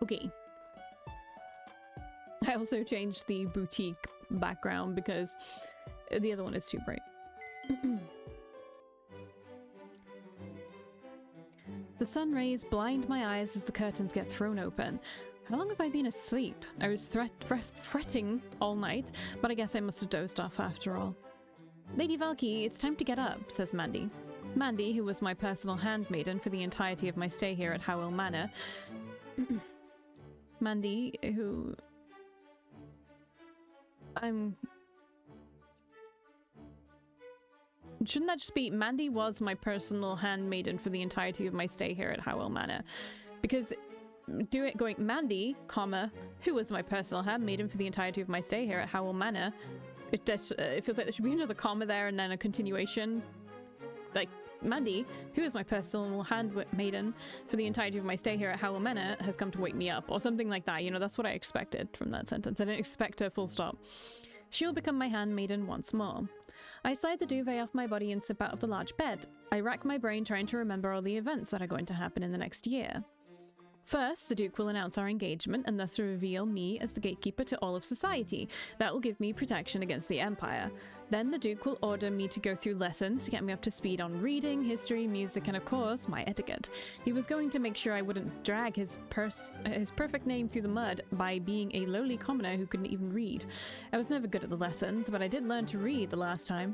Okay. I also changed the boutique background because the other one is too bright. The sun rays blind my eyes as the curtains get thrown open. How long have I been asleep? I was fretting all night, but I guess I must have dozed off after all. Lady Valkii, it's time to get up, says Mandy. Mandy, who was my personal handmaiden for the entirety of my stay here at Howell Manor. Mandy, who... Shouldn't that just be Mandy was my personal handmaiden for the entirety of my stay here at Howell Manor? Because going Mandy, comma, who was my personal handmaiden for the entirety of my stay here at Howell Manor, it feels like there should be another comma there and then a continuation. Like, Mandy, who is my personal handmaiden for the entirety of my stay here at Howell Manor, has come to wake me up, or something like that. You know, that's what I expected from that sentence. I didn't expect a full stop. She will become my handmaiden once more. I slide the duvet off my body and slip out of the large bed. I rack my brain trying to remember all the events that are going to happen in the next year. First, the Duke will announce our engagement and thus reveal me as the gatekeeper to all of society. That will give me protection against the Empire. Then the Duke will order me to go through lessons to get me up to speed on reading, history, music, and of course, my etiquette. He was going to make sure I wouldn't drag his perfect name through the mud by being a lowly commoner who couldn't even read. I was never good at the lessons, but I did learn to read the last time.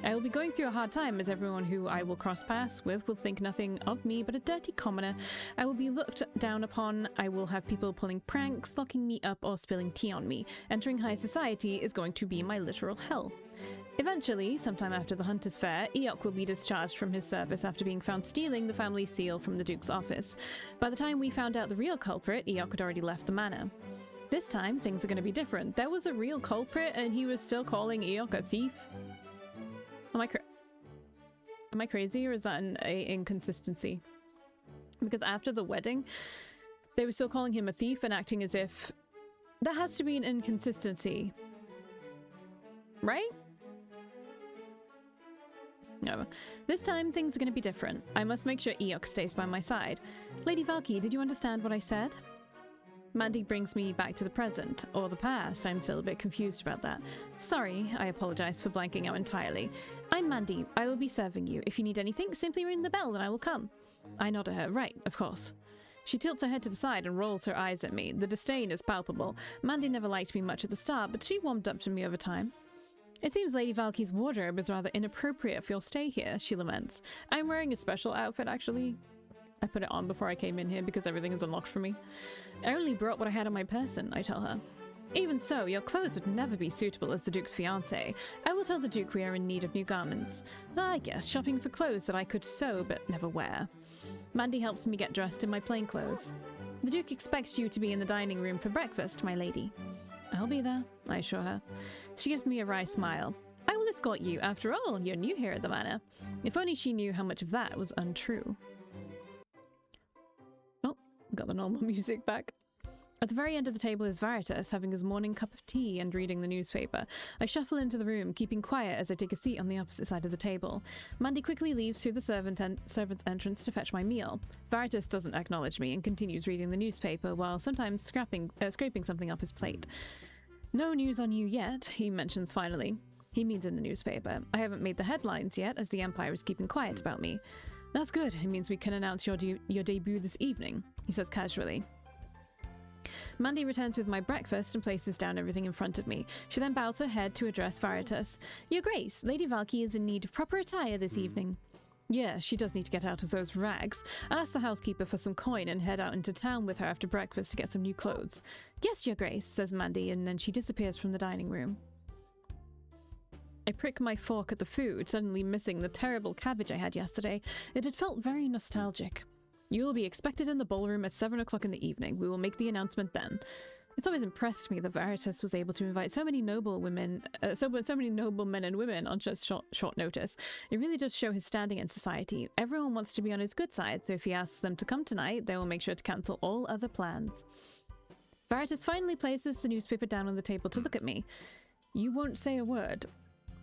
I will be going through a hard time as everyone who I will cross paths with will think nothing of me but a dirty commoner. I will be looked down upon. I will have people pulling pranks, locking me up, or spilling tea on me. Entering high society is going to be my literal hell. Eventually, sometime after the Hunters' Fair, EEYOK will be discharged from his service after being found stealing the family seal from the Duke's office. By the time we found out the real culprit, EEYOK had already left the manor. This time, things are going to be different. There was a real culprit and he was still calling EEYOK a thief. Am I crazy, or is that an inconsistency? Because after the wedding, they were still calling him a thief and acting as if... That has to be an inconsistency. Right? No. This time, things are going to be different. I must make sure EEYOK stays by my side. Lady Valkii, did you understand what I said? Mandy brings me back to the present, or the past. I'm still a bit confused about that. Sorry, I apologize for blanking out entirely. I'm Mandy. I will be serving you. If you need anything, simply ring the bell and I will come. I nod at her. Right, of course. She tilts her head to the side and rolls her eyes at me. The disdain is palpable. Mandy never liked me much at the start, but she warmed up to me over time. It seems Lady Valkyie's wardrobe is rather inappropriate for your stay here, she laments. I'm wearing a special outfit, actually. I put it on before I came in here because everything is unlocked for me. I only brought what I had on my person, I tell her. Even so, your clothes would never be suitable as the Duke's fiancée. I will tell the Duke we are in need of new garments. I guess shopping for clothes that I could sew but never wear. Mandy helps me get dressed in my plain clothes. The Duke expects you to be in the dining room for breakfast, my lady. I'll be there, I assure her. She gives me a wry smile. I will escort you. After all, you're new here at the manor. If only she knew how much of that was untrue. Got the normal music back. At the very end of the table is Veritas, having his morning cup of tea and reading the newspaper. I shuffle into the room, keeping quiet as I take a seat on the opposite side of the table. Mandy quickly leaves through the servant's entrance to fetch my meal. Veritas doesn't acknowledge me and continues reading the newspaper while sometimes scraping something off his plate. No news on you yet, he mentions finally. He means in the newspaper. I haven't made the headlines yet, as the Empire is keeping quiet about me. That's good. It means we can announce your debut this evening, he says casually. Mandy returns with my breakfast and places down everything in front of me. She then bows her head to address Veritas. Your Grace, Lady Valkii is in need of proper attire this evening. Yeah, she does need to get out of those rags. I'll ask the housekeeper for some coin and head out into town with her after breakfast to get some new clothes. Yes, Your Grace, says Mandy, and then she disappears from the dining room. I prick my fork at the food, suddenly missing the terrible cabbage I had yesterday. It had felt very nostalgic. You will be expected in the ballroom at 7 o'clock in the evening. We will make the announcement then. It's always impressed me that Veritas was able to invite so many noble women, so many noble men and women on just short notice. It really does show his standing in society. Everyone wants to be on his good side, so if he asks them to come tonight, they will make sure to cancel all other plans. Veritas finally places the newspaper down on the table to look at me. You won't say a word.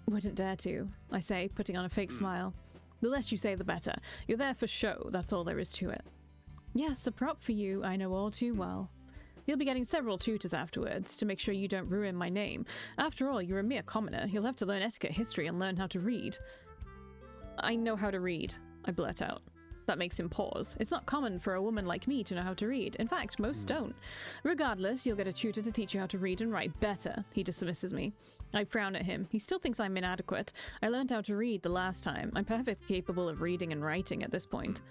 Wouldn't dare to, I say, putting on a fake smile. The less you say, the better. You're there for show, that's all there is to it. Yes, a prop for you, I know all too well. You'll be getting several tutors afterwards to make sure you don't ruin my name. After all, you're a mere commoner. You'll have to learn etiquette, history, and learn how to read. I know how to read, I blurt out. That makes him pause. It's not common for a woman like me to know how to read. In fact, most don't. Regardless, you'll get a tutor to teach you how to read and write better. He dismisses me. I frown at him. He still thinks I'm inadequate. I learned how to read the last time. I'm perfectly capable of reading and writing at this point.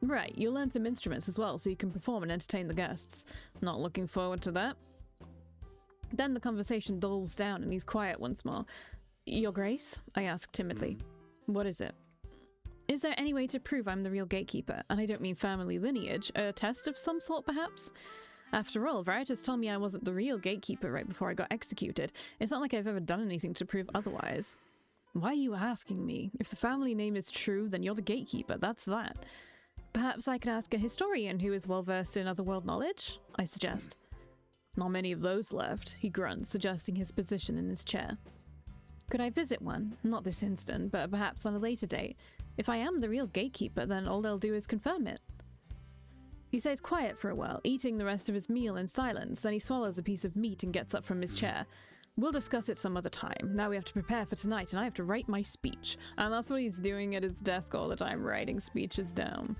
Right, you'll learn some instruments as well so you can perform and entertain the guests. Not looking forward to that. Then the conversation dulls down and he's quiet once more. Your Grace? I ask timidly. What is it? Is there any way to prove I'm the real gatekeeper? And I don't mean family lineage. A test of some sort, perhaps? After all, Veritas told me I wasn't the real gatekeeper right before I got executed. It's not like I've ever done anything to prove otherwise. Why are you asking me? If the family name is true, then you're the gatekeeper. That's that. Perhaps I could ask a historian who is well-versed in otherworld knowledge? I suggest. Not many of those left, he grunts, adjusting his position in his chair. Could I visit one? Not this instant, but perhaps on a later date. If I am the real gatekeeper, then all they'll do is confirm it. He stays quiet for a while, eating the rest of his meal in silence, then he swallows a piece of meat and gets up from his chair. We'll discuss it some other time. Now we have to prepare for tonight, and I have to write my speech. And that's what he's doing at his desk all the time, writing speeches down.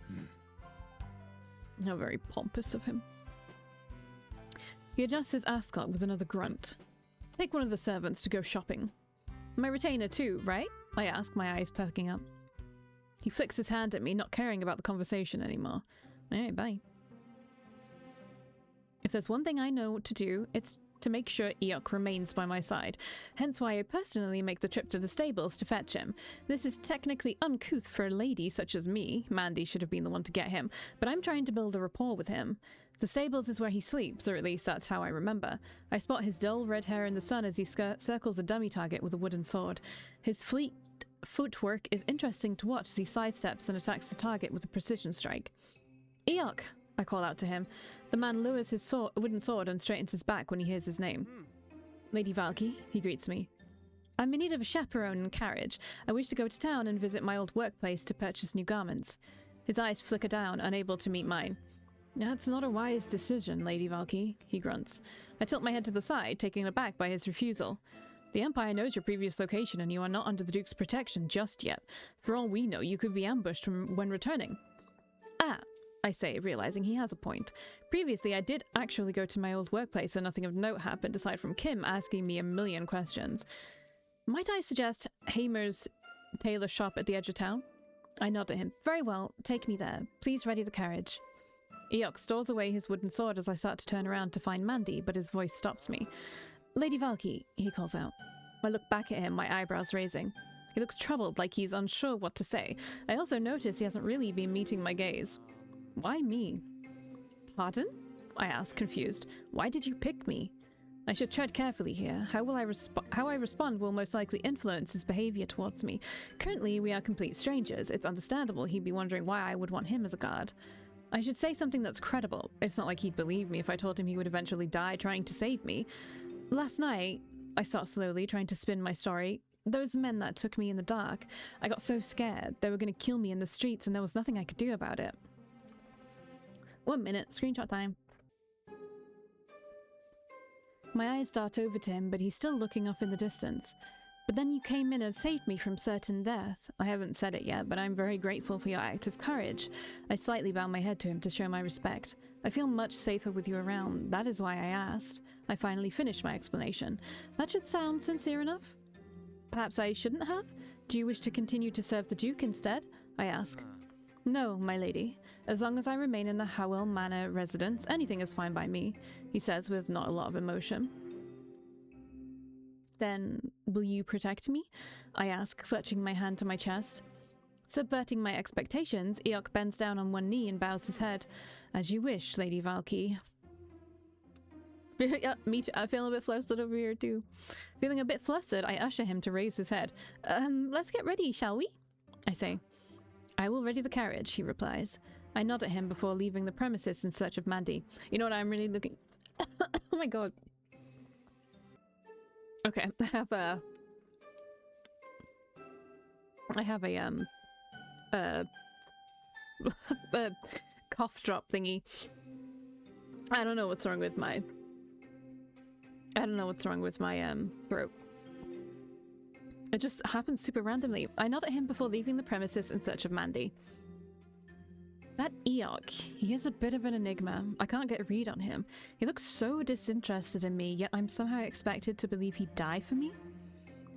How very pompous of him. He adjusts his ascot with another grunt. Take one of the servants to go shopping. My retainer too, right? I ask, my eyes perking up. He flicks his hand at me, not caring about the conversation anymore. Alright, bye. If there's one thing I know what to do, it's to make sure EEYOK remains by my side. Hence why I personally make the trip to the stables to fetch him. This is technically uncouth for a lady such as me. Mandy should have been the one to get him, but I'm trying to build a rapport with him. The stables is where he sleeps, or at least that's how I remember. I spot his dull red hair in the sun as he circles a dummy target with a wooden sword. His fleet footwork is interesting to watch as he sidesteps and attacks the target with a precision strike. EEYOK! I call out to him. The man lowers his wooden sword and straightens his back when he hears his name. Lady Valkii, he greets me. I'm in need of a chaperone and carriage. I wish to go to town and visit my old workplace to purchase new garments. His eyes flicker down, unable to meet mine. That's not a wise decision, Lady Valkii, he grunts. I tilt my head to the side, taken aback by his refusal. The Empire knows your previous location and you are not under the Duke's protection just yet. For all we know, you could be ambushed when returning. Ah, I say, realizing he has a point. Previously, I did actually go to my old workplace and nothing of note happened aside from Kim asking me a million questions. Might I suggest Hamer's tailor shop at the edge of town? I nod at him. Very well, take me there. Please ready the carriage. EEYOK stores away his wooden sword as I start to turn around to find Mandy, but his voice stops me. Lady Valkii, he calls out. I look back at him, my eyebrows raising. He looks troubled, like he's unsure what to say. I also notice he hasn't really been meeting my gaze. Why me? Pardon? I ask, confused. Why did you pick me? I should tread carefully here. How I respond will most likely influence his behavior towards me. Currently, we are complete strangers. It's understandable he'd be wondering why I would want him as a guard. I should say something that's credible. It's not like he'd believe me if I told him he would eventually die trying to save me. Last night, I start slowly, trying to spin my story. Those men that took me in the dark, I got so scared. They were going to kill me in the streets and there was nothing I could do about it. 1 minute, screenshot time. My eyes dart over to him, but he's still looking off in the distance. But then you came in and saved me from certain death. I haven't said it yet, but I'm very grateful for your act of courage. I slightly bow my head to him to show my respect. I feel much safer with you around. That is why I asked. I finally finished my explanation. That should sound sincere enough? Perhaps I shouldn't have? Do you wish to continue to serve the Duke instead? I ask. No, my lady. As long as I remain in the Howell Manor residence, anything is fine by me, he says with not a lot of emotion. Then, will you protect me? I ask, clutching my hand to my chest. Subverting my expectations, EEYOK bends down on one knee and bows his head. As you wish, Lady Valkii. Yeah, me too. I'm feeling a bit flustered over here too. Feeling a bit flustered, I usher him to raise his head. Let's get ready, shall we? I say. I will ready the carriage, he replies. I nod at him before leaving the premises in search of Mandy. You know what I'm really looking... Oh my god. Okay, I have a cough drop thingy. I don't know what's wrong with my... throat. It just happens super randomly. I nod at him before leaving the premises in search of Mandy. That EEYOK, he is a bit of an enigma. I can't get a read on him. He looks so disinterested in me, yet I'm somehow expected to believe he'd die for me?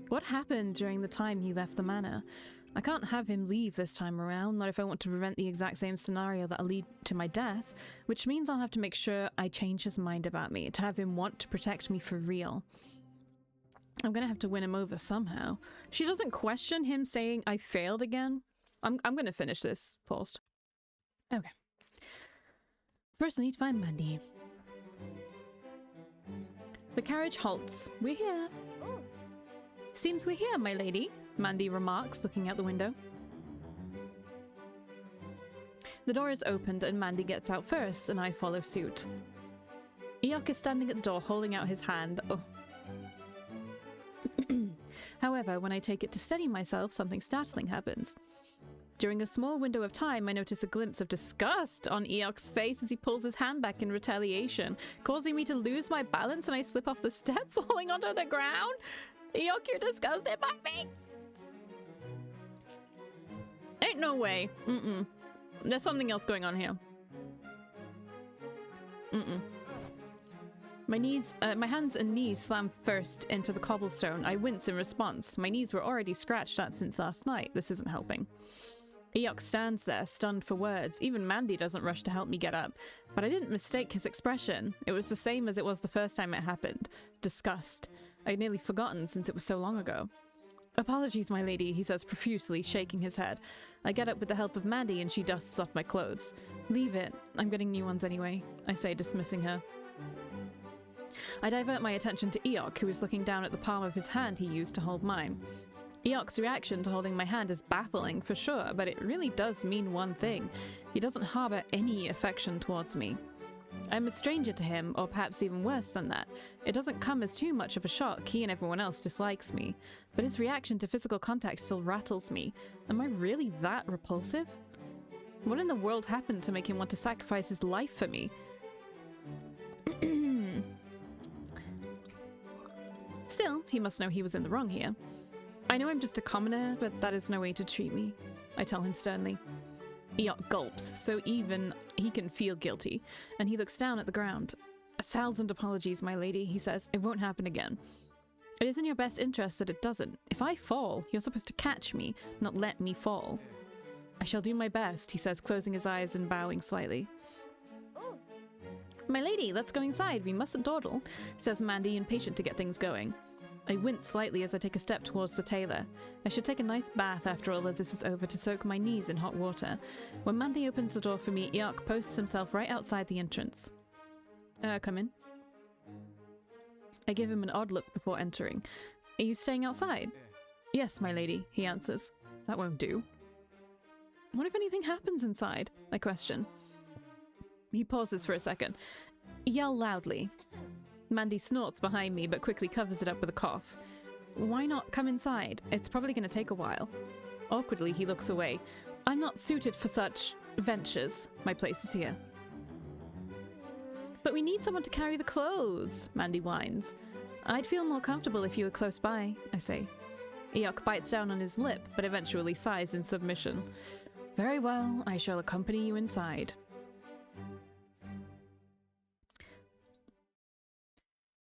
What happened during the time he left the manor? I can't have him leave this time around, not if I want to prevent the exact same scenario that'll lead to my death, which means I'll have to make sure I change his mind about me, to have him want to protect me for real. I'm gonna have to win him over somehow. She doesn't question him saying I failed again. I'm gonna finish this post. Okay. First I need to find Mandy. The carriage halts. We're here. Ooh. Seems we're here, my lady, Mandy remarks, looking out the window. The door is opened and Mandy gets out first, and I follow suit. EEYOK is standing at the door holding out his hand. Oh. However, when I take it to steady myself, something startling happens. During a small window of time, I notice a glimpse of disgust on EEYOK's face as he pulls his hand back in retaliation, causing me to lose my balance and I slip off the step, falling onto the ground. EEYOK, you're disgusted by me! Ain't no way. There's something else going on here. My hands and knees slam first into the cobblestone. I wince in response. My knees were already scratched up since last night. This isn't helping. EEYOK stands there, stunned for words. Even Mandy doesn't rush to help me get up. But I didn't mistake his expression. It was the same as it was the first time it happened. Disgust. I'd nearly forgotten since it was so long ago. Apologies, my lady, he says profusely, shaking his head. I get up with the help of Mandy and she dusts off my clothes. Leave it. I'm getting new ones anyway, I say, dismissing her. I divert my attention to EEYOK, who is looking down at the palm of his hand he used to hold mine. EEYOK's reaction to holding my hand is baffling, for sure, but it really does mean one thing. He doesn't harbor any affection towards me. I'm a stranger to him, or perhaps even worse than that. It doesn't come as too much of a shock. He and everyone else dislikes me. But his reaction to physical contact still rattles me. Am I really that repulsive? What in the world happened to make him want to sacrifice his life for me? Still, he must know he was in the wrong here. I know I'm just a commoner, but that is no way to treat me, I tell him sternly. EEYOK gulps, so even he can feel guilty, and he looks down at the ground. 1,000 apologies, my lady, he says. It won't happen again. It is in your best interest that it doesn't. If I fall, you're supposed to catch me, not let me fall. I shall do my best, he says, closing his eyes and bowing slightly. Ooh. My lady, let's go inside. We mustn't dawdle, says Mandy, impatient to get things going. I wince slightly as I take a step towards the tailor. I should take a nice bath after all of this is over to soak my knees in hot water. When Mandy opens the door for me, EEYOK posts himself right outside the entrance. Come in. I give him an odd look before entering. Are you staying outside? Yes, my lady, he answers. That won't do. What if anything happens inside? I question. He pauses for a second. Yell loudly. Mandy snorts behind me, but quickly covers it up with a cough. Why not come inside? It's probably going to take a while. Awkwardly, he looks away. I'm not suited for such ventures. My place is here. But we need someone to carry the clothes, Mandy whines. I'd feel more comfortable if you were close by, I say. EEYOK bites down on his lip, but eventually sighs in submission. Very well, I shall accompany you inside.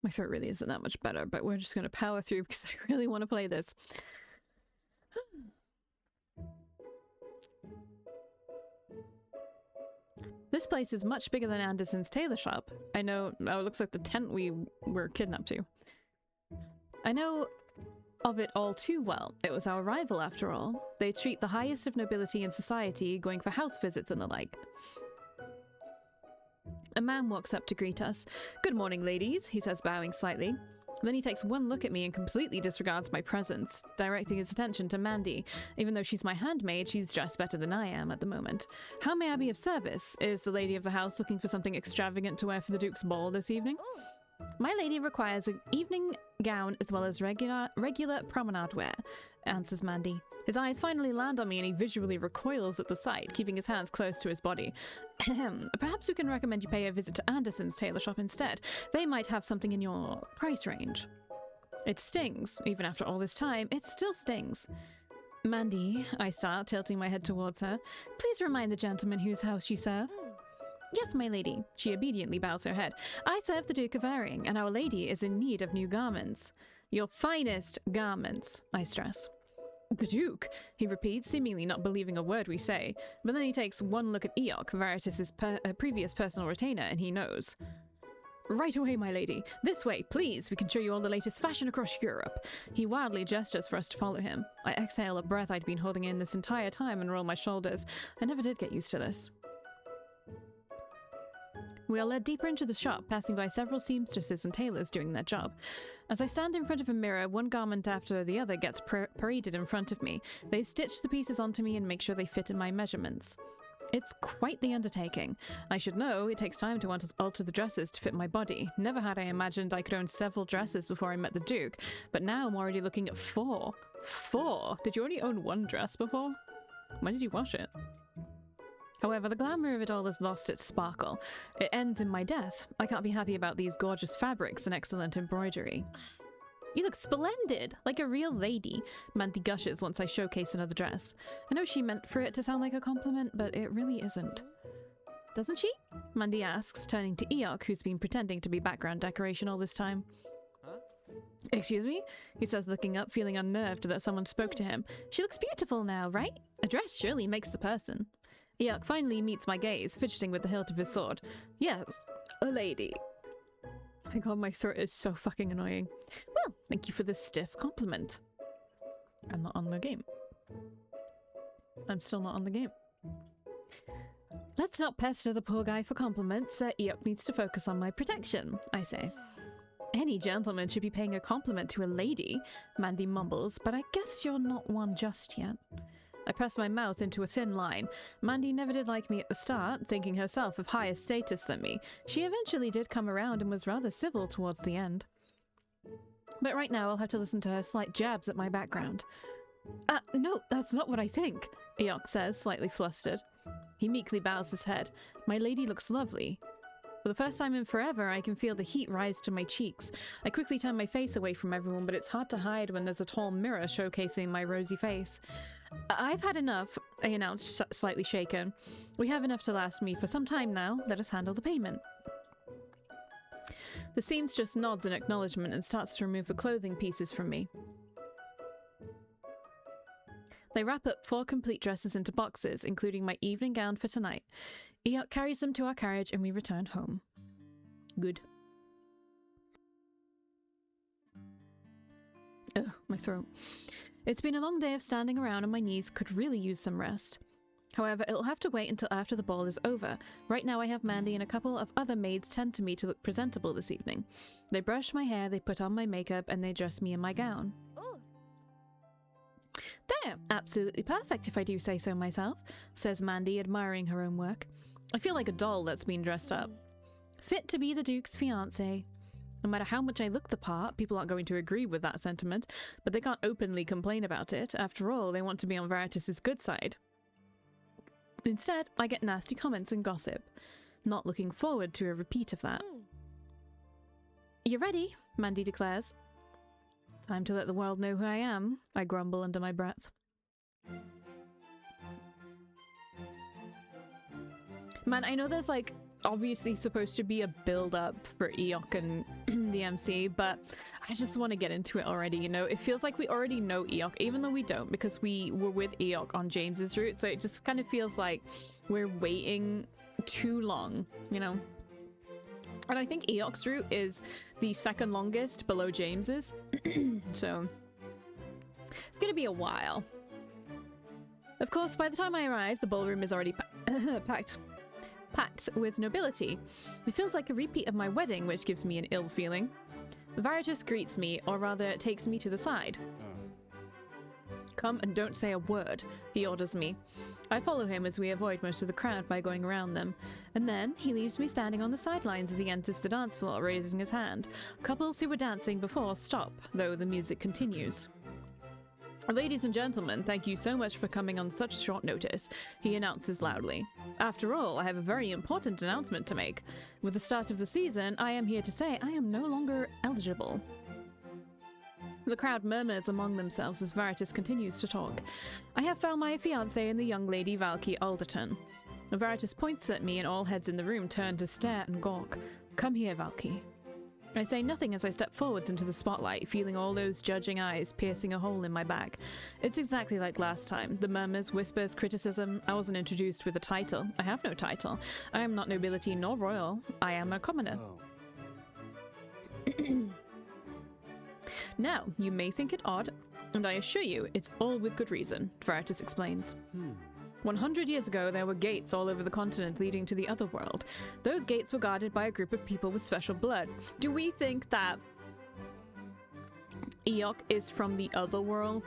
My throat really isn't that much better, but we're just going to power through because I really want to play this. This place is much bigger than Anderson's tailor shop. I know... Oh, it looks like the tent we were kidnapped to. I know of it all too well. It was our rival, after all. They treat the highest of nobility in society, going for house visits and the like. A man walks up to greet us. Good morning, ladies, he says, bowing slightly. Then he takes one look at me and completely disregards my presence, directing his attention to Mandy. Even though she's my handmaid, she's dressed better than I am at the moment. How may I be of service? Is the lady of the house looking for something extravagant to wear for the Duke's ball this evening? Ooh. My lady requires an evening gown as well as regular promenade wear, answers Mandy. His eyes finally land on me and he visually recoils at the sight, keeping his hands close to his body. Perhaps we can recommend you pay a visit to Anderson's tailor shop instead. They might have something in your price range. It stings. Even after all this time, it still stings. Mandy, I start, tilting my head towards her. Please remind the gentleman whose house you serve. Yes, my lady. She obediently bows her head. I serve the Duke of Erring, and our lady is in need of new garments. Your finest garments, I stress. The Duke, he repeats, seemingly not believing a word we say, but then he takes one look at EEYOK, Veritas' previous personal retainer, and he knows. Right away, my lady. This way, please. We can show you all the latest fashion across Europe. He wildly gestures for us to follow him. I exhale a breath I'd been holding in this entire time and roll my shoulders. I never did get used to this. We are led deeper into the shop, passing by several seamstresses and tailors doing their job. As I stand in front of a mirror, one garment after the other gets paraded in front of me. They stitch the pieces onto me and make sure they fit in my measurements. It's quite the undertaking. I should know it takes time to alter the dresses to fit my body. Never had I imagined I could own several dresses before I met the Duke, but now I'm already looking at 4. 4? Did you only own 1 dress before? When did you wash it? However, the glamour of it all has lost its sparkle. It ends in my death. I can't be happy about these gorgeous fabrics and excellent embroidery. You look splendid, like a real lady, Mandy gushes once I showcase another dress. I know she meant for it to sound like a compliment, but it really isn't. Doesn't she? Mandy asks, turning to EEYOK, who's been pretending to be background decoration all this time. Huh? Excuse me? He says, looking up, feeling unnerved that someone spoke to him. She looks beautiful now, right? A dress surely makes the person. EEYOK finally meets my gaze, fidgeting with the hilt of his sword. Yes, a lady. My god, my throat is so fucking annoying. Well, thank you for this stiff compliment. I'm not on the game. I'm still not on the game. Let's not pester the poor guy for compliments. EEYOK needs to focus on my protection, I say. Any gentleman should be paying a compliment to a lady, Mandy mumbles, but I guess you're not one just yet. I press my mouth into a thin line. Mandy never did like me at the start, thinking herself of higher status than me. She eventually did come around and was rather civil towards the end. But right now I'll have to listen to her slight jabs at my background. No, that's not what I think, EEYOK says, slightly flustered. He meekly bows his head. My lady looks lovely. For the first time in forever, I can feel the heat rise to my cheeks. I quickly turn my face away from everyone, but it's hard to hide when there's a tall mirror showcasing my rosy face. I've had enough, I announced, slightly shaken. We have enough to last me for some time now. Let us handle the payment. The seamstress nods in acknowledgement and starts to remove the clothing pieces from me. They wrap up 4 complete dresses into boxes, including my evening gown for tonight. EEYOK carries them to our carriage and we return home. Good. Ugh, my throat. It's been a long day of standing around and my knees could really use some rest. However, it'll have to wait until after the ball is over. Right now I have Mandy and a couple of other maids tend to me to look presentable this evening. They brush my hair, they put on my makeup, and they dress me in my gown. They're absolutely perfect if I do say so myself, says Mandy, admiring her own work. I feel like a doll that's been dressed up. Fit to be the Duke's fiancé. No matter how much I look the part, people aren't going to agree with that sentiment, but they can't openly complain about it. After all, they want to be on Veritas' good side. Instead, I get nasty comments and gossip. Not looking forward to a repeat of that. You ready? Mandy declares. Time to let the world know who I am, I grumble under my breath. Man, I know there's like obviously supposed to be a build-up for EEYOK and the MC, but I just want to get into it already, you know? It feels like we already know EEYOK, even though we don't, because we were with EEYOK on James's route, so it just kind of feels like we're waiting too long, you know? And I think EEYOK's route is the second longest below James's, so it's gonna be a while. Of course, by the time I arrive, the ballroom is already packed with nobility. It feels like a repeat of my wedding, which gives me an ill feeling. Veritas greets me, or rather takes me to the side. Come and don't say a word, he orders me. I follow him as we avoid most of the crowd by going around them. And then he leaves me standing on the sidelines as he enters the dance floor, raising his hand. Couples who were dancing before stop, though the music continues. Ladies and gentlemen, thank you so much for coming on such short notice, he announces loudly. After all, I have a very important announcement to make. With the start of the season, I am here to say I am no longer eligible. The crowd murmurs among themselves as Veritas continues to talk. I have found my fiancée in the young lady Valkii Alderton. Veritas points at me and all heads in the room turn to stare and gawk. Come here, Valkii. I say nothing as I step forwards into the spotlight, feeling all those judging eyes piercing a hole in my back. It's exactly like last time. The murmurs, whispers, criticism. I wasn't introduced with a title. I have no title. I am not nobility nor royal. I am a commoner. Now, you may think it odd, and I assure you it's all with good reason, Veritas explains. 100 years ago, there were gates all over the continent leading to the other world. Those gates were guarded by a group of people with special blood. Do we think that EEYOK is from the other world?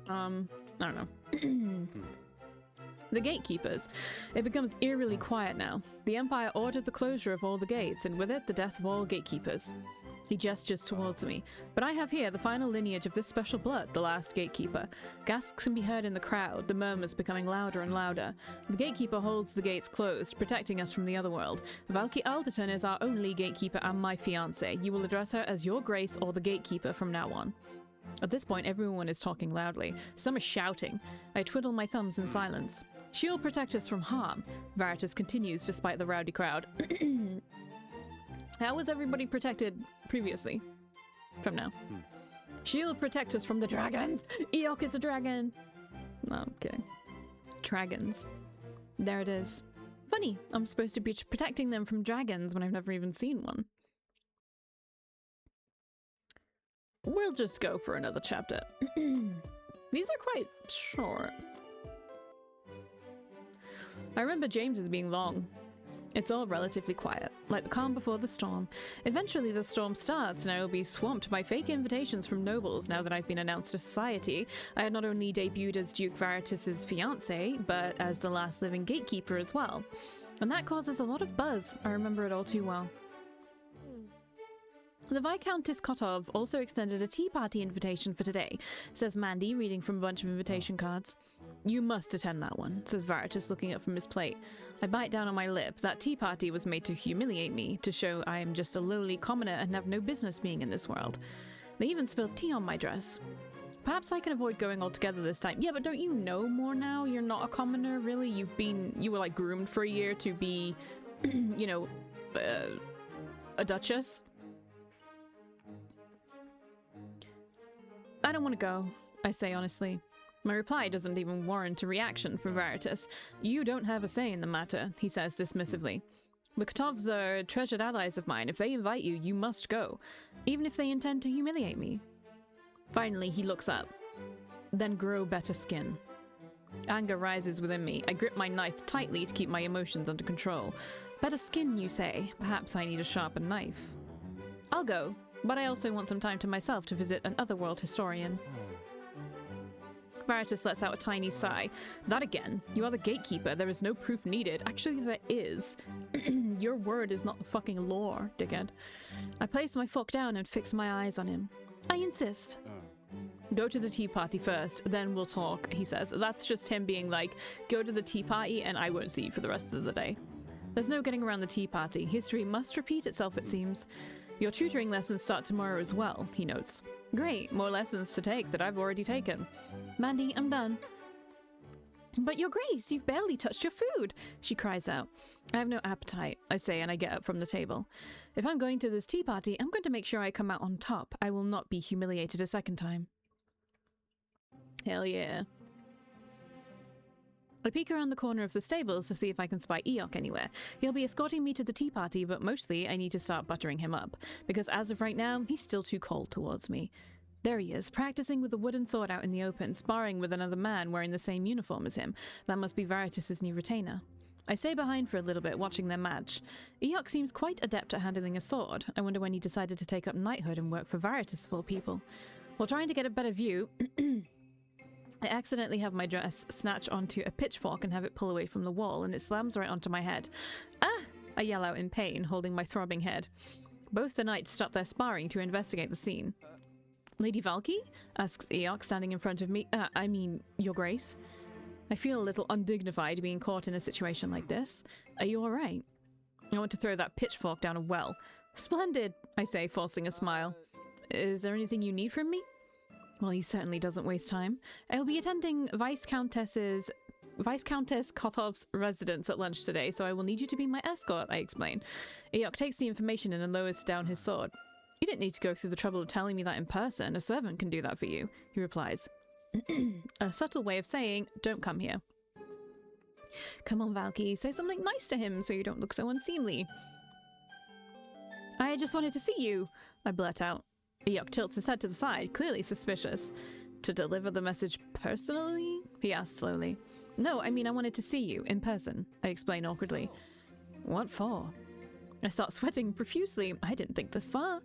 I don't know. The gatekeepers. It becomes eerily quiet now. The Empire ordered the closure of all the gates, and with it, the death of all gatekeepers. He gestures towards me. But I have here the final lineage of this special blood, the last gatekeeper. Gasps can be heard in the crowd, the murmurs becoming louder and louder. The gatekeeper holds the gates closed, protecting us from the other world. Valkii Alderton is our only gatekeeper and my fiancée. You will address her as Your Grace or the gatekeeper from now on. At this point, everyone is talking loudly. Some are shouting. I twiddle my thumbs in silence. She will protect us from harm, Veritas continues despite the rowdy crowd. How was everybody protected previously? From now. She'll protect us from the dragons! EEYOK is a dragon! No, I'm kidding. Dragons. There it is. Funny, I'm supposed to be protecting them from dragons when I've never even seen one. We'll just go for another chapter. These are quite short. I remember James's being long. It's all relatively quiet, like the calm before the storm. Eventually the storm starts and I will be swamped by fake invitations from nobles now that I've been announced to society. I had not only debuted as Duke Veritas's fiancé, but as the last living gatekeeper as well. And that causes a lot of buzz. I remember it all too well. The Viscountess Kotov also extended a tea party invitation for today, says Mandy, reading from a bunch of invitation cards. You must attend that one, says Veritas, looking up from his plate. I bite down on my lip. That tea party was made to humiliate me, to show I am just a lowly commoner and have no business being in this world. They even spilled tea on my dress. Perhaps I can avoid going altogether this time. Yeah, but don't you know more now? You're not a commoner, really? You were like groomed for a year to be, you know, a duchess? I don't want to go, I say honestly. My reply doesn't even warrant a reaction from Veritas. You don't have a say in the matter, he says dismissively. The Kotovs are treasured allies of mine. If they invite you, you must go, even if they intend to humiliate me. Finally, he looks up. Then grow better skin. Anger rises within me. I grip my knife tightly to keep my emotions under control. Better skin, you say? Perhaps I need a sharpened knife. I'll go. But I also want some time to myself to visit an otherworld historian. Veritas lets out a tiny sigh. That again. You are the gatekeeper. There is no proof needed. Actually, there is. Your word is not the fucking law, dickhead. I place my fork down and fix my eyes on him. I insist. Go to the tea party first, then we'll talk, he says. That's just him being like, go to the tea party and I won't see you for the rest of the day. There's no getting around the tea party. History must repeat itself, it seems. Your tutoring lessons start tomorrow as well, he notes. Great, more lessons to take that I've already taken. Mandy, I'm done. But Your Grace, you've barely touched your food, she cries out. I have no appetite, I say, and I get up from the table. If I'm going to this tea party, I'm going to make sure I come out on top. I will not be humiliated a second time. Hell yeah. I peek around the corner of the stables to see if I can spy EEYOK anywhere. He'll be escorting me to the tea party, but mostly I need to start buttering him up, because as of right now, he's still too cold towards me. There he is, practicing with a wooden sword out in the open, sparring with another man wearing the same uniform as him. That must be Veritas's new retainer. I stay behind for a little bit, watching their match. EEYOK seems quite adept at handling a sword. I wonder when he decided to take up knighthood and work for Veritas of all people. While trying to get a better view, I accidentally have my dress snatch onto a pitchfork and have it pull away from the wall, and it slams right onto my head. Ah! I yell out in pain, holding my throbbing head. Both the knights stop their sparring to investigate the scene. Lady Valkii? Asks EEYOK, standing in front of me. I mean, Your Grace. I feel a little undignified being caught in a situation like this. Are you alright? I want to throw that pitchfork down a well. Splendid, I say, forcing a smile. Is there anything you need from me? Well, he certainly doesn't waste time. I'll be attending Viscountess Kotov's residence at lunch today, so I will need you to be my escort, I explain. EEYOK takes the information and lowers down his sword. You didn't need to go through the trouble of telling me that in person. A servant can do that for you, he replies. A subtle way of saying, don't come here. Come on, Valkii, say something nice to him so you don't look so unseemly. I just wanted to see you, I blurt out. EEYOK tilts his head to the side, clearly suspicious. To deliver the message personally? He asks slowly. No, I mean I wanted to see you, in person, I explain awkwardly. What for? I start sweating profusely. I didn't think this far.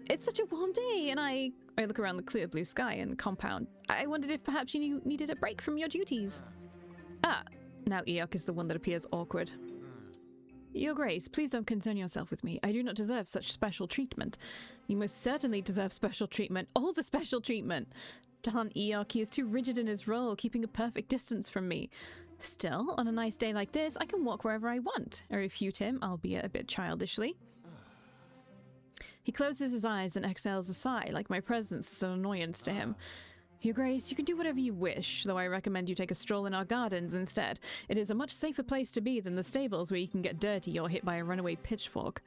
It's such a warm day, and I look around the clear blue sky and compound. I wondered if perhaps you needed a break from your duties. Ah, now EEYOK is the one that appears awkward. Your Grace, please don't concern yourself with me. I do not deserve such special treatment. You most certainly deserve special treatment. All the special treatment. Darn EEYOK, he is too rigid in his role, keeping a perfect distance from me. Still, on a nice day like this, I can walk wherever I want. I refute him, albeit a bit childishly. He closes his eyes and exhales a sigh, like my presence is an annoyance to him. Your Grace, you can do whatever you wish, though I recommend you take a stroll in our gardens instead. It is a much safer place to be than the stables where you can get dirty or hit by a runaway pitchfork.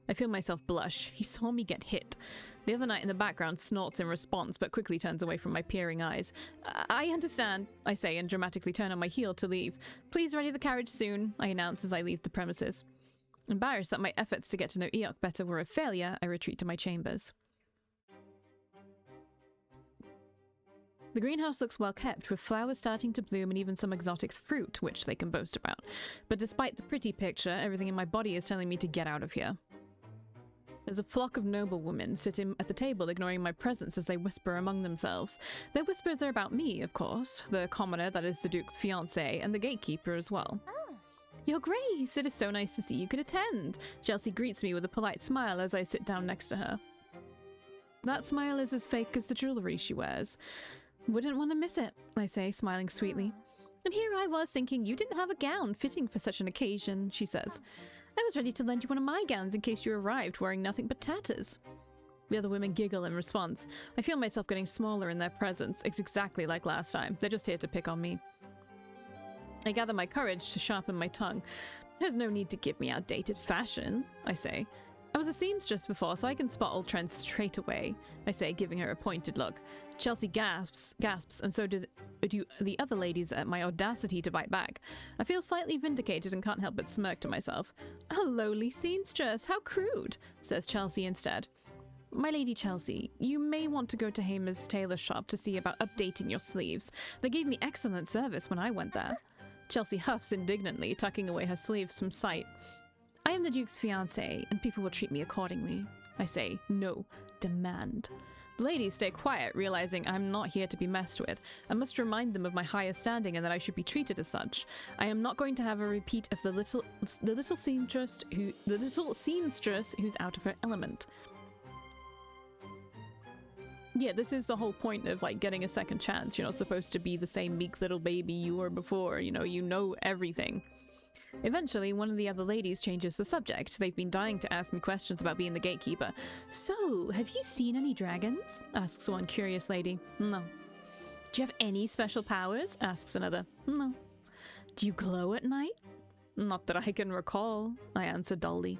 I feel myself blush. He saw me get hit. The other knight in the background snorts in response, but quickly turns away from my peering eyes. I understand, I say, and dramatically turn on my heel to leave. Please ready the carriage soon, I announce as I leave the premises. Embarrassed that my efforts to get to know EEYOK better were a failure, I retreat to my chambers. The greenhouse looks well kept, with flowers starting to bloom and even some exotic fruit, which they can boast about. But despite the pretty picture, everything in my body is telling me to get out of here. There's a flock of noblewomen sitting at the table, ignoring my presence as they whisper among themselves. Their whispers are about me, of course, the commoner that is the Duke's fiancé, and the gatekeeper as well. Oh. Your Grace, it is so nice to see you could attend. Chelsey greets me with a polite smile as I sit down next to her. That smile is as fake as the jewellery she wears. Wouldn't want to miss it, I say, smiling sweetly. And here I was thinking you didn't have a gown fitting for such an occasion, she says. I was ready to lend you one of my gowns in case you arrived wearing nothing but tatters. The other women giggle in response. I feel myself getting smaller in their presence. It's exactly like last time. They're just here to pick on me. I gather my courage to sharpen my tongue. There's no need to give me outdated fashion, I say. I was a seamstress before, so I can spot old trends straight away, I say, giving her a pointed look. Chelsey gasps, and so do the other ladies at my audacity to bite back. I feel slightly vindicated and can't help but smirk to myself. A lowly seamstress, how crude, says Chelsey instead. My Lady Chelsey, you may want to go to Hamer's tailor shop to see about updating your sleeves. They gave me excellent service when I went there. Chelsey huffs indignantly, tucking away her sleeves from sight. I am the Duke's fiancé, and people will treat me accordingly. I say, no, demand. The ladies stay quiet, realizing I'm not here to be messed with. I must remind them of my higher standing and that I should be treated as such. I am not going to have a repeat of the little seamstress who's out of her element. Yeah, this is the whole point of, like, getting a second chance. You're not supposed to be the same meek little baby you were before. You know everything. Eventually, one of the other ladies changes the subject. They've been dying to ask me questions about being the gatekeeper. So, have you seen any dragons? Asks one curious lady. No. Do you have any special powers? Asks another. No. Do you glow at night? Not that I can recall, I answer dully.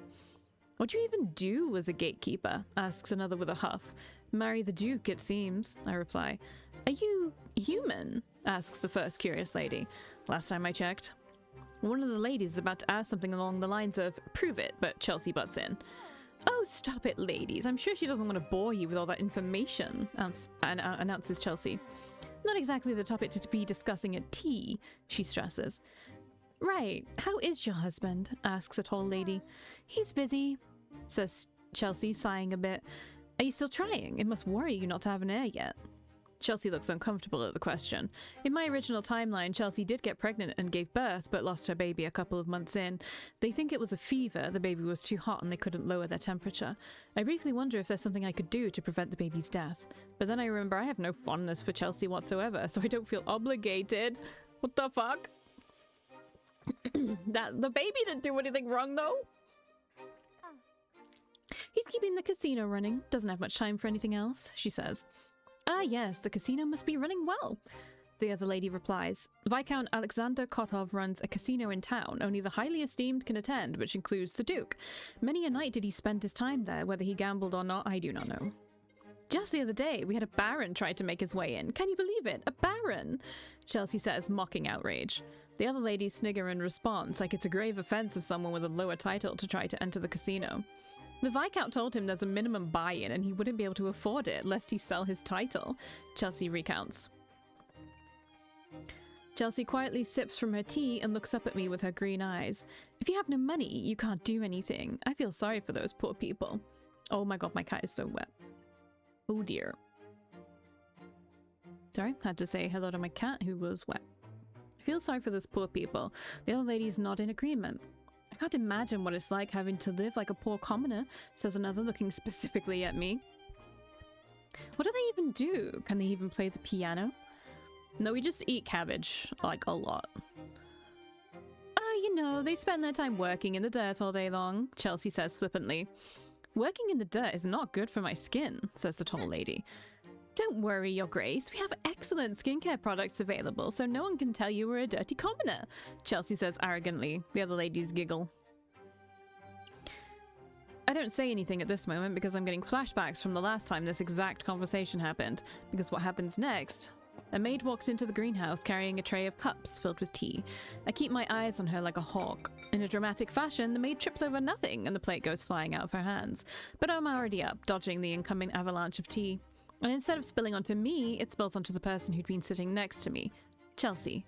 What do you even do as a gatekeeper? Asks another with a huff. Marry the Duke, it seems, I reply. Are you human? Asks the first curious lady. Last time I checked. One of the ladies is about to ask something along the lines of, prove it, but Chelsey butts in. Oh, stop it, ladies. I'm sure she doesn't want to bore you with all that information, announces Chelsey. Not exactly the topic to be discussing at tea, she stresses. Right. How is your husband? Asks a tall lady. He's busy, says Chelsey, sighing a bit. Are you still trying? It must worry you not to have an heir yet. Chelsey looks uncomfortable at the question. In my original timeline, Chelsey did get pregnant and gave birth, but lost her baby a couple of months in. They think it was a fever, the baby was too hot and they couldn't lower their temperature. I briefly wonder if there's something I could do to prevent the baby's death. But then I remember I have no fondness for Chelsey whatsoever, so I don't feel obligated. What the fuck? The baby didn't do anything wrong, though. He's keeping the casino running. Doesn't have much time for anything else, she says. Ah, yes, the casino must be running well. The other lady replies. Viscount Alexander Kotov runs a casino in town. Only the highly esteemed can attend, which includes the Duke. Many a night did he spend his time there. Whether he gambled or not, I do not know. Just the other day, we had a baron try to make his way in. Can you believe it? A baron! Chelsey says, mocking outrage. The other ladies snigger in response, like it's a grave offense of someone with a lower title to try to enter the casino. The Viscount told him there's a minimum buy-in and he wouldn't be able to afford it lest he sell his title, Chelsey recounts. Chelsey quietly sips from her tea and looks up at me with her green eyes. If you have no money, you can't do anything. I feel sorry for those poor people. Oh my god, my cat is so wet. Oh dear. Sorry, had to say hello to my cat who was wet. I feel sorry for those poor people. The other ladies nod in agreement. I can't imagine what it's like having to live like a poor commoner, says another, looking specifically at me. What do they even do? Can they even play the piano? No, we just eat cabbage, like a lot. You know, they spend their time working in the dirt all day long, Chelsey says flippantly. Working in the dirt is not good for my skin, says the tall lady. Don't worry, Your Grace. We have excellent skincare products available, so no one can tell you we're a dirty commoner, Chelsey says arrogantly. The other ladies giggle. I don't say anything at this moment because I'm getting flashbacks from the last time this exact conversation happened. Because what happens next? A maid walks into the greenhouse carrying a tray of cups filled with tea. I keep my eyes on her like a hawk. In a dramatic fashion, the maid trips over nothing and the plate goes flying out of her hands. But I'm already up, dodging the incoming avalanche of tea. And instead of spilling onto me, it spills onto the person who'd been sitting next to me, Chelsey.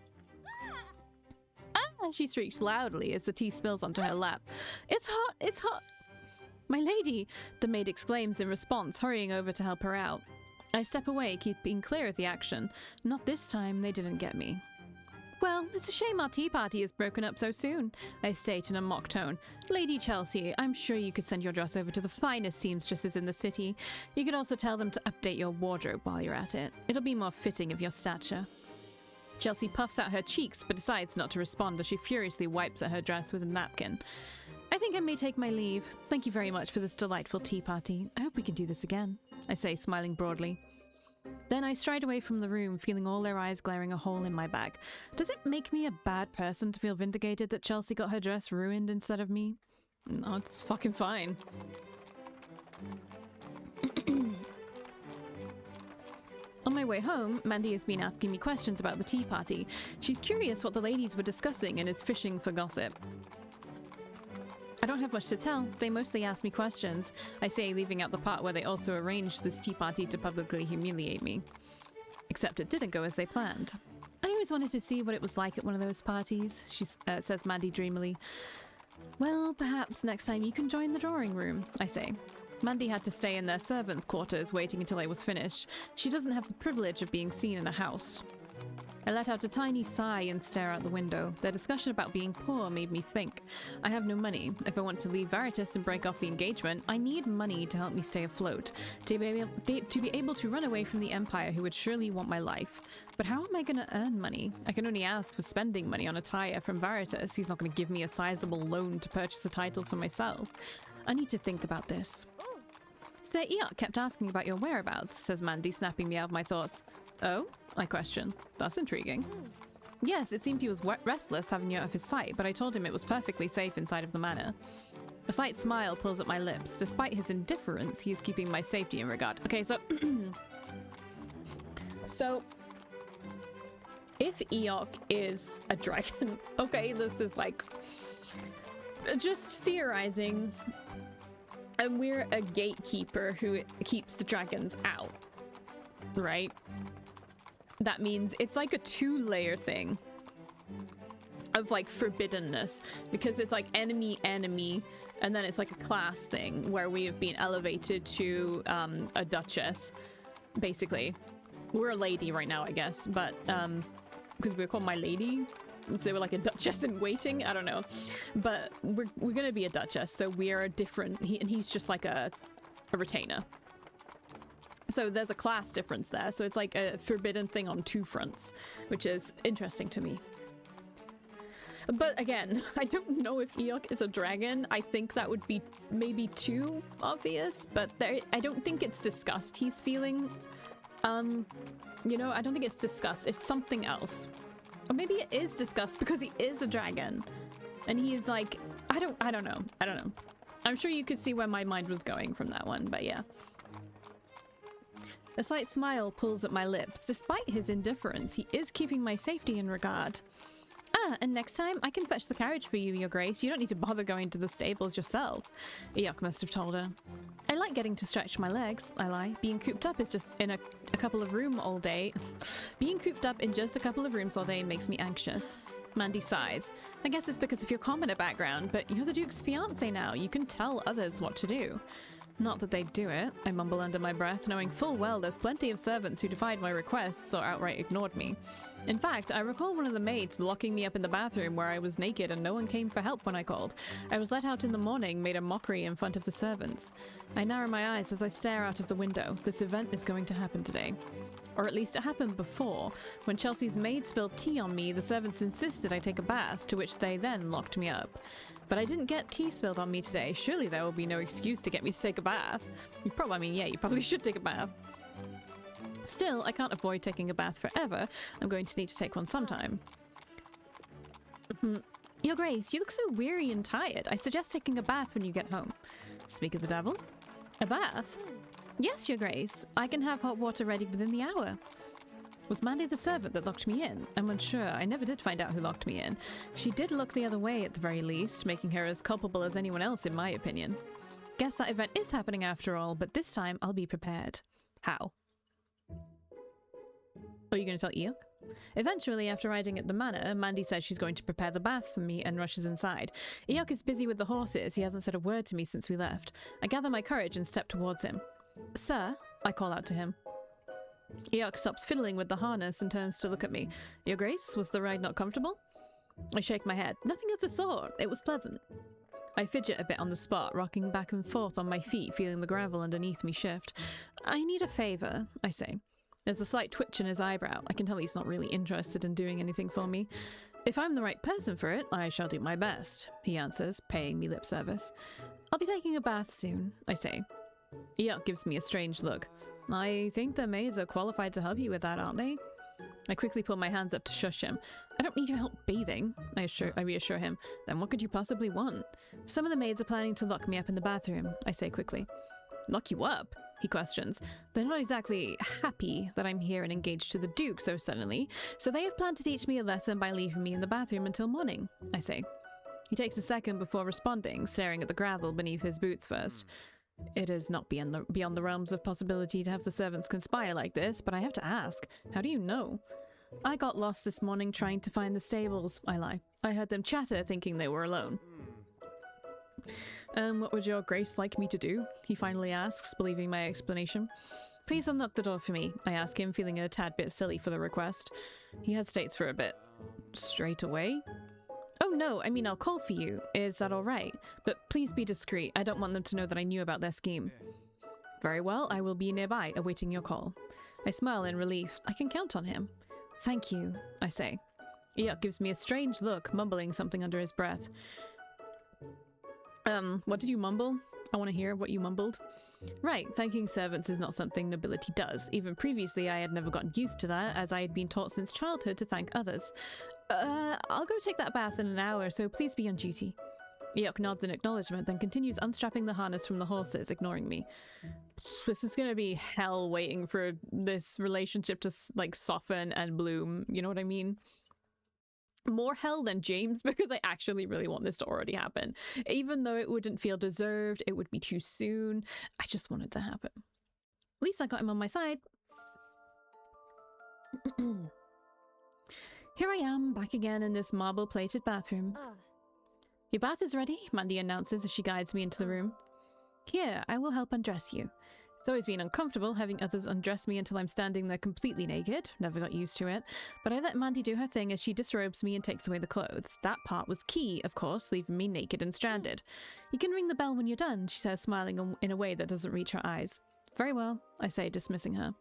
Ah! She shrieks loudly as the tea spills onto her lap. It's hot! It's hot! My lady! The maid exclaims in response, hurrying over to help her out. I step away, keeping clear of the action. Not this time, they didn't get me. Well, it's a shame our tea party is broken up so soon, I state in a mock tone. Lady Chelsey, I'm sure you could send your dress over to the finest seamstresses in the city. You could also tell them to update your wardrobe while you're at it. It'll be more fitting of your stature. Chelsey puffs out her cheeks, but decides not to respond as she furiously wipes at her dress with a napkin. I think I may take my leave. Thank you very much for this delightful tea party. I hope we can do this again, I say, smiling broadly. Then I stride away from the room, feeling all their eyes glaring a hole in my back. Does it make me a bad person to feel vindicated that Chelsey got her dress ruined instead of me? No, it's fucking fine. On my way home, Mandy has been asking me questions about the tea party. She's curious what the ladies were discussing and is fishing for gossip. I don't have much to tell. They mostly ask me questions. I say, leaving out the part where they also arranged this tea party to publicly humiliate me. Except it didn't go as they planned. I always wanted to see what it was like at one of those parties, she says Mandy dreamily. Well, perhaps next time you can join the drawing room, I say. Mandy had to stay in their servants' quarters, waiting until I was finished. She doesn't have the privilege of being seen in a house. I let out a tiny sigh and stare out the window. Their discussion about being poor made me think. I have no money. If I want to leave Veritas and break off the engagement, I need money to help me stay afloat, to be able to run away from the Empire who would surely want my life. But how am I going to earn money? I can only ask for spending money on a tire from Veritas. He's not going to give me a sizable loan to purchase a title for myself. I need to think about this. Sir EEYOK kept asking about your whereabouts, says Mandy, snapping me out of my thoughts. Oh? I question. That's intriguing. Yes, it seemed he was restless having you out of his sight, but I told him it was perfectly safe inside of the manor. A slight smile pulls at my lips. Despite his indifference, he is keeping my safety in regard. Okay, so... So... If EEYOK is a dragon... Okay, this is like... Just theorizing. And we're a gatekeeper who keeps the dragons out. Right? That means it's like a two-layer thing. of like forbiddenness, because it's like enemy, and then it's like a class thing where we have been elevated to a duchess, basically. We're a lady right now, I guess, but because we're called my lady, so we're like a duchess in waiting. I don't know, but we're gonna be a duchess, so we are a different. And he's just like a retainer. So there's a class difference there. So it's like a forbidden thing on two fronts, which is interesting to me. But again, I don't know if EEYOK is a dragon. I think that would be maybe too obvious, but I don't think it's disgust he's feeling. You know, I don't think it's disgust. It's something else. Or maybe it is disgust because he is a dragon. And he is like, I don't know. I don't know. I'm sure you could see where my mind was going from that one, but yeah. A slight smile pulls at my lips. Despite his indifference, he is keeping my safety in regard. Ah, and next time, I can fetch the carriage for you, Your Grace. You don't need to bother going to the stables yourself. EEYOK must have told her. I like getting to stretch my legs, I lie. Being cooped up is just in a couple of rooms all day. Being cooped up in just a couple of rooms all day makes me anxious. Mandy sighs. I guess it's because of your commoner background, but you're the Duke's fiancé now. You can tell others what to do. Not that they'd do it, I mumble under my breath, knowing full well there's plenty of servants who defied my requests or outright ignored me. In fact, I recall one of the maids locking me up in the bathroom where I was naked and no one came for help when I called. I was let out in the morning, made a mockery in front of the servants. I narrow my eyes as I stare out of the window. This event is going to happen today. Or at least it happened before. When Chelsey's maid spilled tea on me, the servants insisted I take a bath, to which they then locked me up. But I didn't get tea spilled on me today. Surely there will be no excuse to get me to take a bath. You probably should take a bath. Still, I can't avoid taking a bath forever. I'm going to need to take one sometime. Your Grace, you look so weary and tired. I suggest taking a bath when you get home. Speak of the devil. A bath? Yes, Your Grace. I can have hot water ready within the hour. Was Mandy the servant that locked me in? I'm unsure. I never did find out who locked me in. She did look the other way at the very least, making her as culpable as anyone else in my opinion. Guess that event is happening after all, but this time I'll be prepared. How? Are you going to tell EEYOK? Eventually, after riding at the manor, Mandy says she's going to prepare the bath for me and rushes inside. EEYOK is busy with the horses. He hasn't said a word to me since we left. I gather my courage and step towards him. Sir, I call out to him. EEYOK stops fiddling with the harness and turns to look at me. Your Grace, was the ride not comfortable? I shake my head. Nothing of the sort. It was pleasant. I fidget a bit on the spot, rocking back and forth on my feet, feeling the gravel underneath me shift. I need a favor, I say. There's a slight twitch in his eyebrow. I can tell he's not really interested in doing anything for me. If I'm the right person for it, I shall do my best, he answers, paying me lip service. I'll be taking a bath soon, I say. EEYOK gives me a strange look. I think the maids are qualified to help you with that, aren't they? I quickly pull my hands up to shush him. I don't need your help bathing, I reassure him. Then what could you possibly want? Some of the maids are planning to lock me up in the bathroom, I say quickly. Lock you up? He questions. They're not exactly happy that I'm here and engaged to the Duke so suddenly, so they have planned to teach me a lesson by leaving me in the bathroom until morning, I say. He takes a second before responding, staring at the gravel beneath his boots first. It is not beyond the realms of possibility to have the servants conspire like this, but I have to ask, how do you know? I got lost this morning trying to find the stables, I lie. I heard them chatter thinking they were alone. What would your Grace like me to do? He finally asks, believing my explanation. Please unlock the door for me, I ask him, feeling a tad bit silly for the request. He hesitates for a bit. Straight away? Oh no, I mean I'll call for you. Is that alright? But please be discreet. I don't want them to know that I knew about their scheme. Very well, I will be nearby, awaiting your call. I smile in relief. I can count on him. Thank you, I say. EEYOK gives me a strange look, mumbling something under his breath. What did you mumble? I want to hear what you mumbled. Right, thanking servants is not something nobility does. Even previously I had never gotten used to that, as I had been taught since childhood to thank others. I'll go take that bath in an hour, so please be on duty. EEYOK nods in acknowledgement, then continues unstrapping the harness from the horses, ignoring me. This is gonna be hell waiting for this relationship to, like, soften and bloom, you know what I mean? More hell than James, because I actually really want this to already happen. Even though it wouldn't feel deserved, it would be too soon. I just want it to happen. At least I got him on my side. Here I am, back again in this marble-plated bathroom. Your bath is ready, Mandy announces as she guides me into the room. Here, I will help undress you. It's always been uncomfortable having others undress me until I'm standing there completely naked. Never got used to it. But I let Mandy do her thing as she disrobes me and takes away the clothes. That part was key, of course, leaving me naked and stranded. You can ring the bell when you're done, she says, smiling in a way that doesn't reach her eyes. Very well, I say, dismissing her.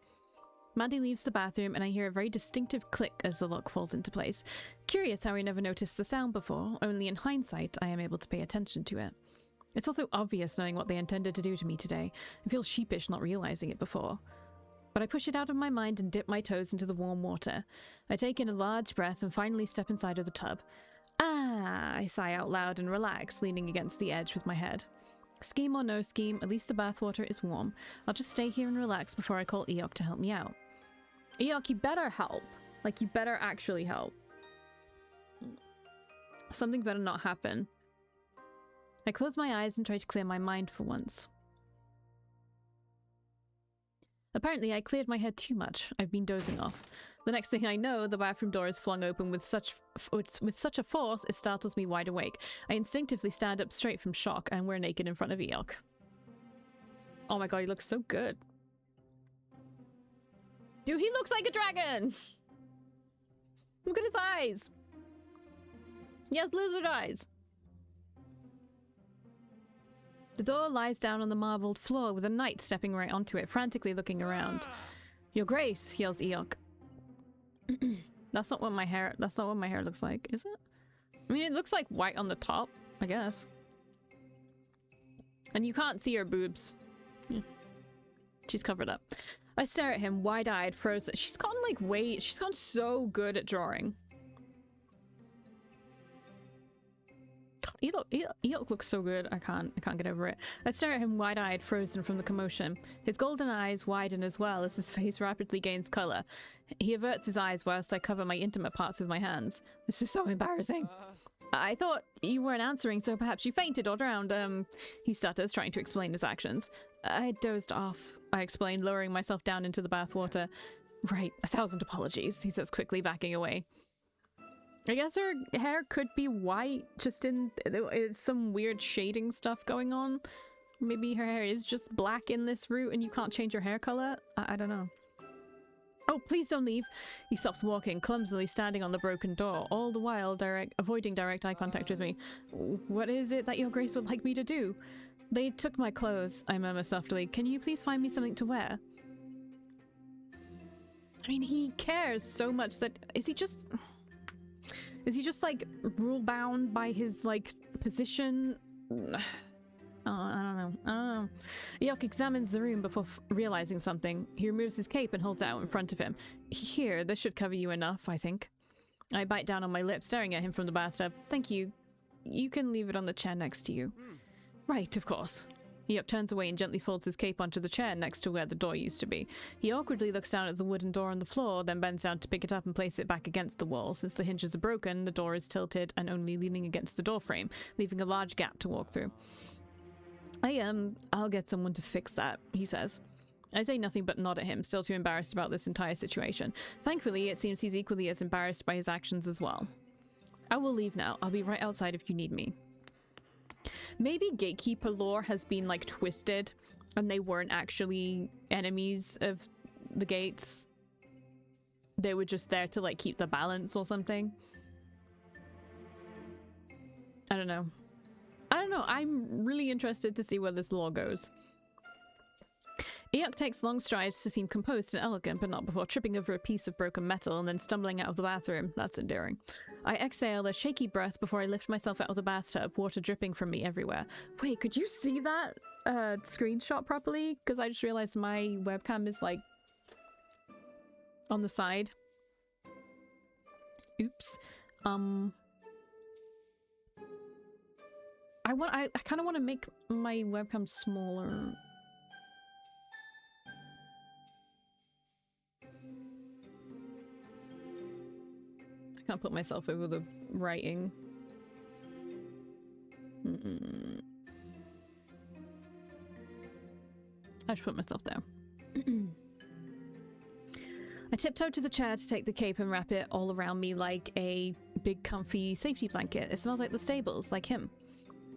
Mandy leaves the bathroom and I hear a very distinctive click as the lock falls into place. Curious how I never noticed the sound before. Only in hindsight I am able to pay attention to it. It's also obvious knowing what they intended to do to me today. I feel sheepish not realizing it before. But I push it out of my mind and dip my toes into the warm water. I take in a large breath and finally step inside of the tub. Ah, I sigh out loud and relax, leaning against the edge with my head. Scheme or no scheme, at least the bathwater is warm. I'll just stay here and relax before I call EEYOK to help me out. EEYOK, you better help. Like, you better actually help. Something better not happen. I close my eyes and try to clear my mind for once. Apparently, I cleared my head too much. I've been dozing off. The next thing I know, the bathroom door is flung open with such a force it startles me wide awake. I instinctively stand up straight from shock, and we're naked in front of EEYOK. Oh my god, he looks so good. Dude, he looks like a dragon! Look at his eyes! He has lizard eyes! The door lies down on the marbled floor with a knight stepping right onto it, frantically looking around. Your Grace, yells EEYOK. That's not what my hair looks like, is it? I mean, it looks like white on the top, I guess. And you can't see her boobs. Yeah. She's covered up. I stare at him, wide-eyed, frozen. She's gotten so good at drawing. EEYOK looks so good. I can't get over it. I stare at him wide-eyed, frozen from the commotion. His golden eyes widen as well as his face rapidly gains color. He averts his eyes whilst I cover my intimate parts with my hands. This is so embarrassing. I thought you weren't answering, so perhaps you fainted or drowned. He stutters, trying to explain his actions. I dozed off, I explained, lowering myself down into the bathwater. Right, 1,000 apologies, he says quickly, backing away. I guess her hair could be white, just in some weird shading stuff going on. Maybe her hair is just black in this route and you can't change your hair color? I don't know. Oh, please don't leave. He stops walking, clumsily standing on the broken door, all the while avoiding direct eye contact with me. What is it that your Grace would like me to do? They took my clothes, I murmur softly. Can you please find me something to wear? I mean, he cares so much that... Is he just like rule-bound by his like position? I don't know. EEYOK examines the room before realizing something. He removes his cape and holds it out in front of him. Here, this should cover you enough, I think. I bite down on my lip, staring at him from the bathtub. Thank you. You can leave it on the chair next to you. Right, of course. EEYOK turns away and gently folds his cape onto the chair next to where the door used to be. He awkwardly looks down at the wooden door on the floor, then bends down to pick it up and place it back against the wall. Since the hinges are broken, the door is tilted and only leaning against the door frame, leaving a large gap to walk through. I'll get someone to fix that, he says. I say nothing but nod at him, still too embarrassed about this entire situation. Thankfully, it seems he's equally as embarrassed by his actions as well. I will leave now. I'll be right outside if you need me. Maybe gatekeeper lore has been like twisted and they weren't actually enemies of the gates. They were just there to like keep the balance or something. I don't know. I'm really interested to see where this lore goes. EEYOK takes long strides to seem composed and elegant, but not before tripping over a piece of broken metal and then stumbling out of the bathroom. That's endearing. I exhale a shaky breath before I lift myself out of the bathtub, water dripping from me everywhere. Wait, could you see that screenshot properly? Because I just realized my webcam is like on the side. Oops. I kind of want to make my webcam smaller. I can't put myself over the writing. I should put myself there. I tiptoe to the chair to take the cape and wrap it all around me like a big comfy safety blanket. It smells like the stables, like him.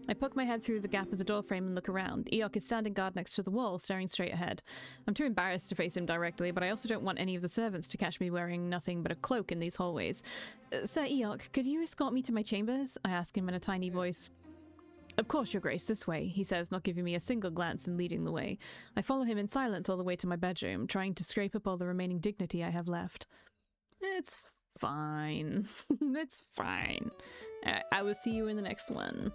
I poke my head through the gap of the doorframe and look around. EEYOK is standing guard next to the wall, staring straight ahead. I'm too embarrassed to face him directly, but I also don't want any of the servants to catch me wearing nothing but a cloak in these hallways. Sir EEYOK, could you escort me to my chambers? I ask him in a tiny voice. Of course, Your Grace, this way, he says, not giving me a single glance and leading the way. I follow him in silence all the way to my bedroom, trying to scrape up all the remaining dignity I have left. It's fine. It's fine. I will see you in the next one.